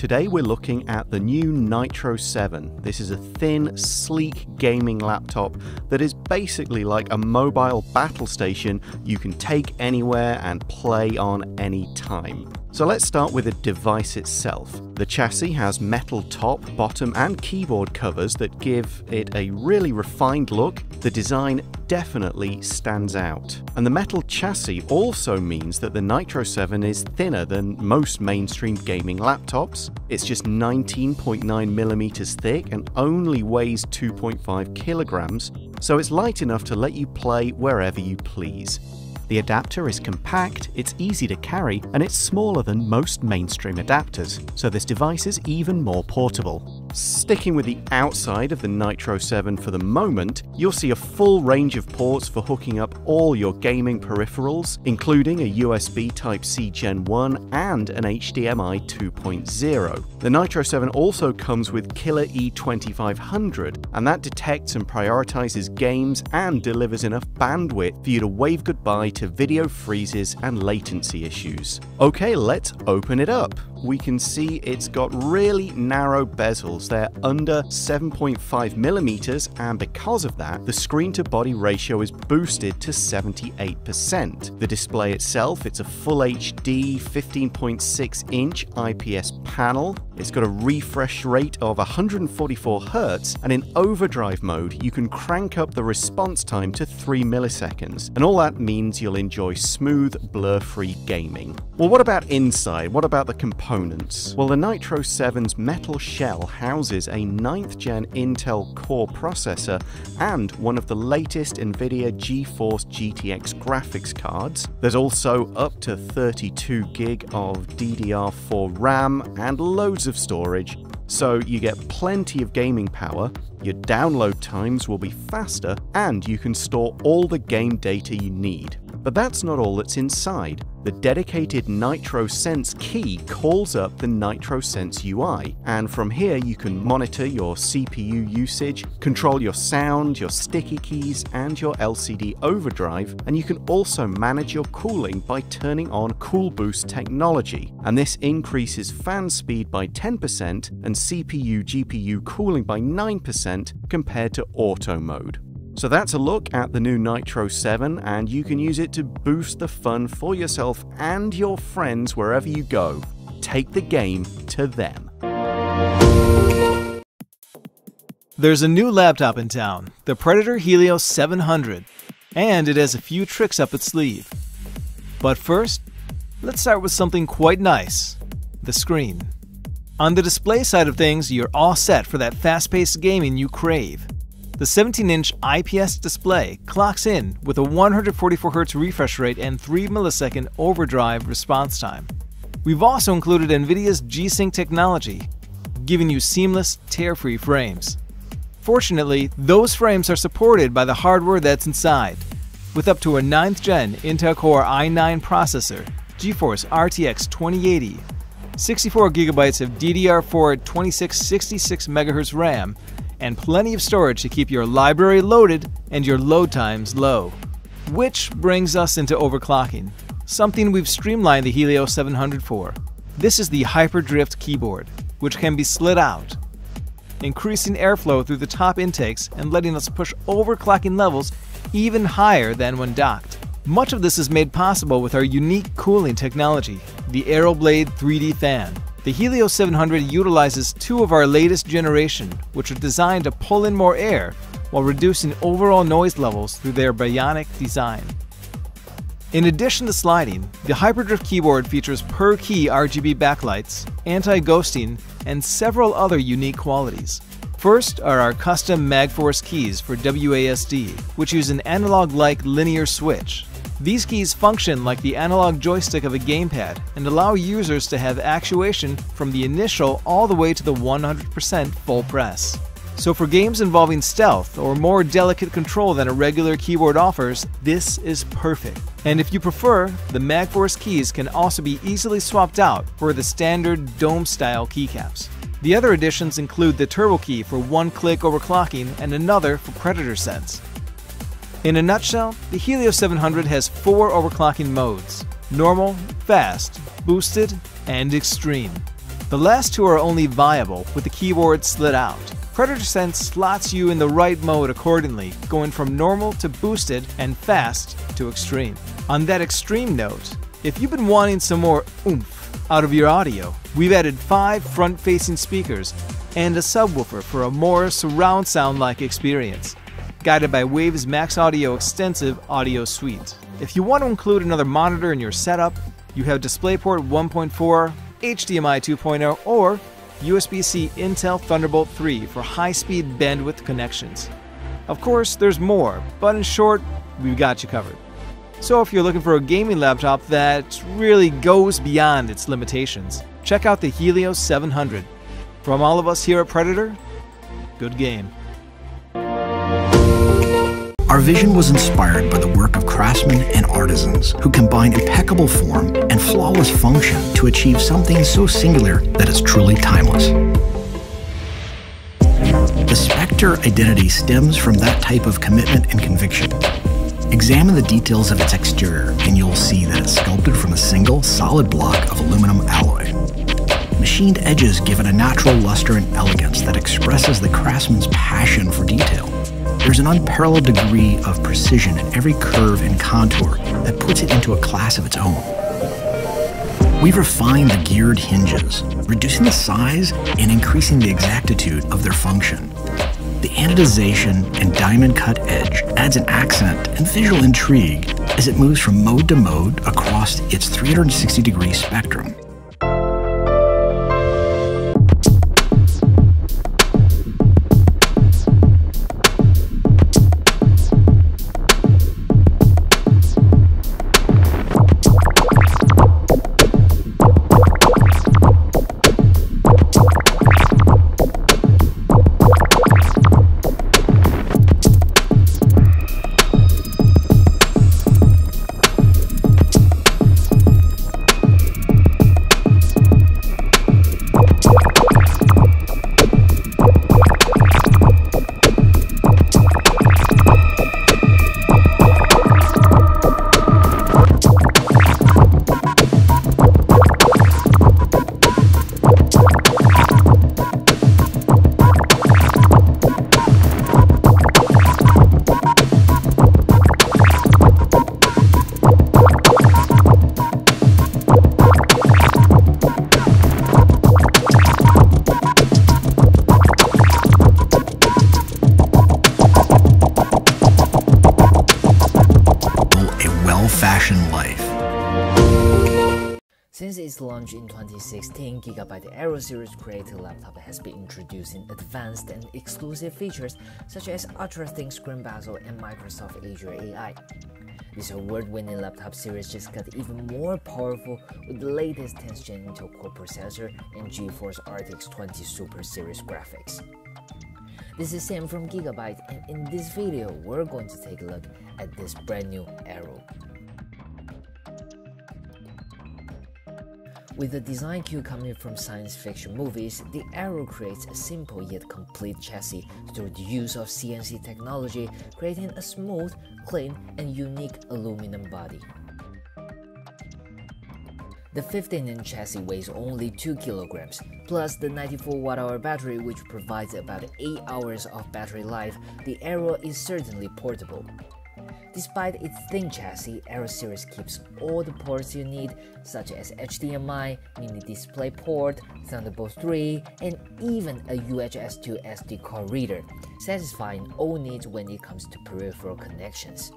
Today we're looking at the new Nitro 7. This is a thin, sleek gaming laptop that is basically like a mobile battle station you can take anywhere and play on any time. So let's start with the device itself. The chassis has metal top, bottom and keyboard covers that give it a really refined look. The design definitely stands out. And the metal chassis also means that the Nitro 7 is thinner than most mainstream gaming laptops. It's just 19.9mm thick and only weighs 2.5 kilograms, so it's light enough to let you play wherever you please. The adapter is compact, it's easy to carry, and it's smaller than most mainstream adapters, so this device is even more portable. Sticking with the outside of the Nitro 7 for the moment, you'll see a full range of ports for hooking up all your gaming peripherals, including a USB Type-C Gen 1 and an HDMI 2.0. The Nitro 7 also comes with Killer E2500, and that detects and prioritizes games and delivers enough bandwidth for you to wave goodbye to video freezes and latency issues. Okay, let's open it up. We can see it's got really narrow bezels. They're under 7.5mm, and because of that, the screen-to-body ratio is boosted to 78%. The display itself, it's a Full HD 15.6-inch IPS panel. It's got a refresh rate of 144Hz, and in overdrive mode, you can crank up the response time to 3 milliseconds, and all that means you'll enjoy smooth, blur-free gaming. Well, what about inside? What about the components? Well, the Nitro 7's metal shell houses a 9th gen Intel Core processor and one of the latest NVIDIA GeForce GTX graphics cards. There's also up to 32 gig of DDR4 RAM and loads of storage, so you get plenty of gaming power, your download times will be faster, and you can store all the game data you need. But that's not all that's inside. The dedicated Nitro Sense key calls up the Nitro Sense UI, and from here you can monitor your CPU usage, control your sound, your sticky keys, and your LCD overdrive, and you can also manage your cooling by turning on Cool Boost technology, and this increases fan speed by 10% and CPU-GPU cooling by 9% compared to auto mode. So that's a look at the new Nitro 7, and you can use it to boost the fun for yourself and your friends wherever you go. Take the game to them. There's a new laptop in town, the Predator Helio 700, and it has a few tricks up its sleeve. But first, let's start with something quite nice, the screen. On the display side of things, you're all set for that fast-paced gaming you crave. The 17-inch IPS display clocks in with a 144Hz refresh rate and 3 millisecond overdrive response time. We've also included NVIDIA's G-Sync technology, giving you seamless, tear-free frames. Fortunately, those frames are supported by the hardware that's inside, with up to a 9th gen Intel Core i9 processor, GeForce RTX 2080, 64GB of DDR4 2666 MHz RAM, and plenty of storage to keep your library loaded and your load times low. Which brings us into overclocking, something we've streamlined the Helio 700 for. This is the Hyperdrift keyboard, which can be slid out, increasing airflow through the top intakes and letting us push overclocking levels even higher than when docked. Much of this is made possible with our unique cooling technology, the AeroBlade 3D fan. The Helio 700 utilizes two of our latest generation, which are designed to pull in more air while reducing overall noise levels through their bionic design. In addition to sliding, the Hyperdrift keyboard features per-key RGB backlights, anti-ghosting, and several other unique qualities. First are our custom MagForce keys for WASD, which use an analog-like linear switch. These keys function like the analog joystick of a gamepad and allow users to have actuation from the initial all the way to the 100% full press. So for games involving stealth or more delicate control than a regular keyboard offers, this is perfect. And if you prefer, the MagForce keys can also be easily swapped out for the standard dome-style keycaps. The other additions include the turbo key for one-click overclocking and another for Predator Sense. In a nutshell, the Helio 700 has 4 overclocking modes: normal, fast, boosted, and extreme. The last two are only viable with the keyboard slid out. Predator Sense slots you in the right mode accordingly, going from normal to boosted and fast to extreme. On that extreme note, if you've been wanting some more oomph out of your audio, we've added 5 front-facing speakers and a subwoofer for a more surround sound-like experience, guided by Wave's Max Audio Extensive Audio Suite. If you want to include another monitor in your setup, you have DisplayPort 1.4, HDMI 2.0, or USB-C Intel Thunderbolt 3 for high-speed bandwidth connections. Of course, there's more, but in short, we've got you covered. So if you're looking for a gaming laptop that really goes beyond its limitations, check out the Helios 700. From all of us here at Predator, good game. Our vision was inspired by the work of craftsmen and artisans who combine impeccable form and flawless function to achieve something so singular that it's truly timeless. The Spectre identity stems from that type of commitment and conviction. Examine the details of its exterior and you'll see that it's sculpted from a single, solid block of aluminum alloy. Machined edges give it a natural luster and elegance that expresses the craftsman's passion for detail. There's an unparalleled degree of precision in every curve and contour that puts it into a class of its own. We've refined the geared hinges, reducing the size and increasing the exactitude of their function. The anodization and diamond cut edge adds an accent and visual intrigue as it moves from mode to mode across its 360-degree spectrum. Life. Since its launch in 2016, Gigabyte Aero series created laptop has been introducing advanced and exclusive features such as ultra-thin screen bezel and Microsoft Azure AI. This award-winning laptop series just got even more powerful with the latest 10th Gen Intel Core processor and GeForce RTX 20 Super Series graphics. This is Sam from Gigabyte, and in this video, we're going to take a look at this brand new Aero. With the design cue coming from science fiction movies, the Aero creates a simple yet complete chassis through the use of CNC technology, creating a smooth, clean, and unique aluminum body. The 15-inch chassis weighs only 2 kilograms, plus the 94 watt-hour battery which provides about 8 hours of battery life. The Aero is certainly portable. Despite its thin chassis, Aero series keeps all the ports you need, such as HDMI, mini display port, Thunderbolt 3, and even a UHS 2 SD card reader, satisfying all needs when it comes to peripheral connections.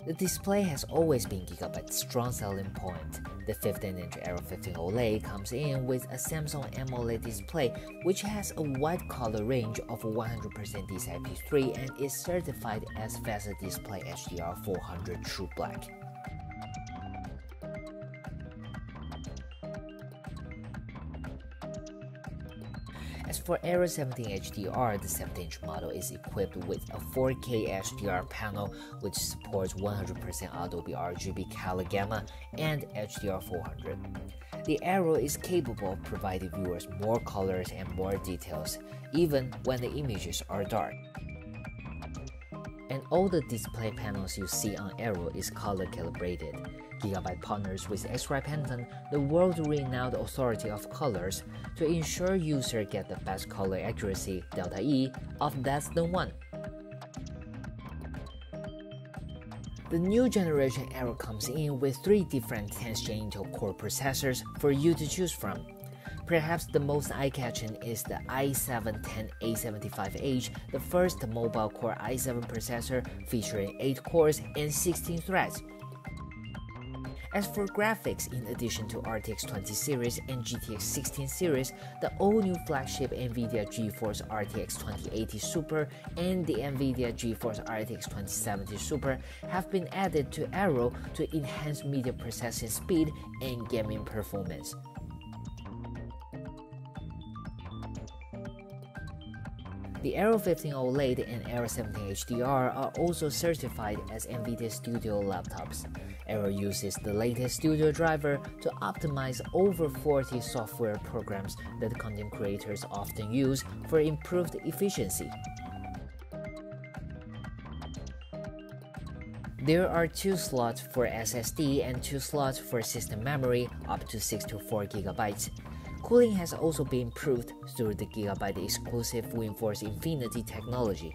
The display has always been Gigabyte's strong selling point. The 15-inch Aero 15 OLED comes in with a Samsung AMOLED display, which has a wide color range of 100% DCI-P3 and is certified as Fast Display HDR 400 True Black. As for Aero 17 HDR, the 17-inch model is equipped with a 4K HDR panel which supports 100% Adobe RGB Color Gamma and HDR 400. The Aero is capable of providing viewers more colors and more details, even when the images are dark. and all the display panels you see on Aero is color calibrated. Gigabyte partners with X-Ray Pantone, the world-renowned authority of colors, to ensure users get the best color accuracy delta E of less than 1. The new generation Aero comes in with 3 different 10th-gen Intel Core processors for you to choose from. Perhaps the most eye-catching is the i7-10875H, the first mobile Core i7 processor featuring 8 cores and 16 threads. As for graphics, in addition to RTX 20 series and GTX 16 series, the all-new flagship NVIDIA GeForce RTX 2080 Super and the NVIDIA GeForce RTX 2070 Super have been added to Aero to enhance media processing speed and gaming performance. The Aero 15 OLED and Aero 17 HDR are also certified as NVIDIA Studio laptops. Aero uses the latest Studio driver to optimize over 40 software programs that content creators often use for improved efficiency. There are 2 slots for SSD and 2 slots for system memory up to 64 GB. Cooling has also been improved through the Gigabyte exclusive WindForce Infinity technology.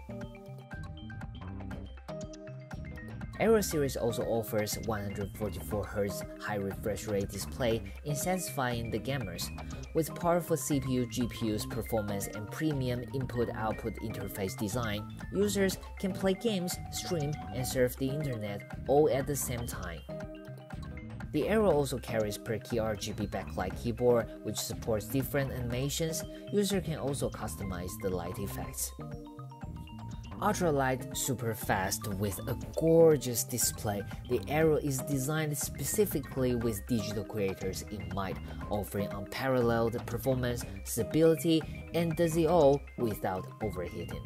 Aero series also offers 144Hz high refresh rate display in satisfying the gamers. With powerful CPU, GPUs, performance, and premium input-output interface design, users can play games, stream, and surf the internet all at the same time. The Aero also carries per-key RGB backlight keyboard, which supports different animations. Users can also customize the light effects. Ultralight, super fast, with a gorgeous display, the Aero is designed specifically with digital creators in mind, offering unparalleled performance, stability, and does it all without overheating.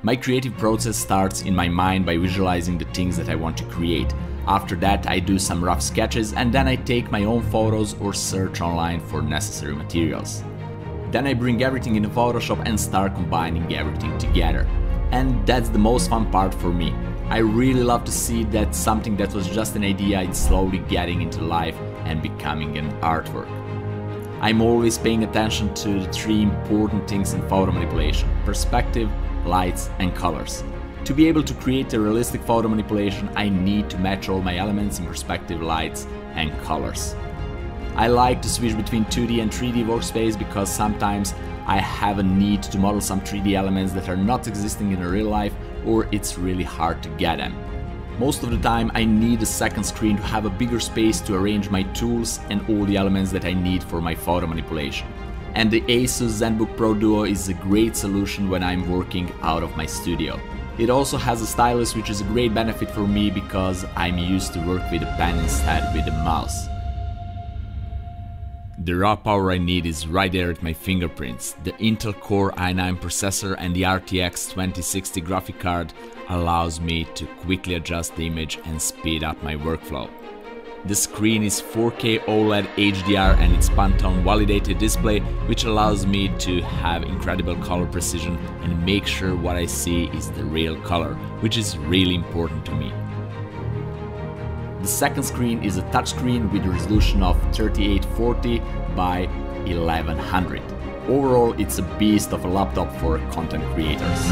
My creative process starts in my mind by visualizing the things that I want to create. After that, I do some rough sketches and then I take my own photos or search online for necessary materials. Then I bring everything into Photoshop and start combining everything together. And that's the most fun part for me. I really love to see that something that was just an idea is slowly getting into life and becoming an artwork. I'm always paying attention to the 3 important things in photo manipulation: perspective, lights, and colors. To be able to create a realistic photo manipulation, I need to match all my elements in perspective, lights, and colors. I like to switch between 2D and 3D workspace because sometimes I have a need to model some 3D elements that are not existing in real life, or it's really hard to get them. Most of the time I need a second screen to have a bigger space to arrange my tools and all the elements that I need for my photo manipulation. And the Asus ZenBook Pro Duo is a great solution when I'm working out of my studio. It also has a stylus, which is a great benefit for me because I'm used to work with a pen instead with a mouse. The raw power I need is right there at my fingerprints. The Intel Core i9 processor and the RTX 2060 graphic card allows me to quickly adjust the image and speed up my workflow. The screen is 4K OLED HDR and it's Pantone validated display, which allows me to have incredible color precision and make sure what I see is the real color, which is really important to me. The second screen is a touchscreen with a resolution of 3840 by 1100. Overall, it's a beast of a laptop for content creators.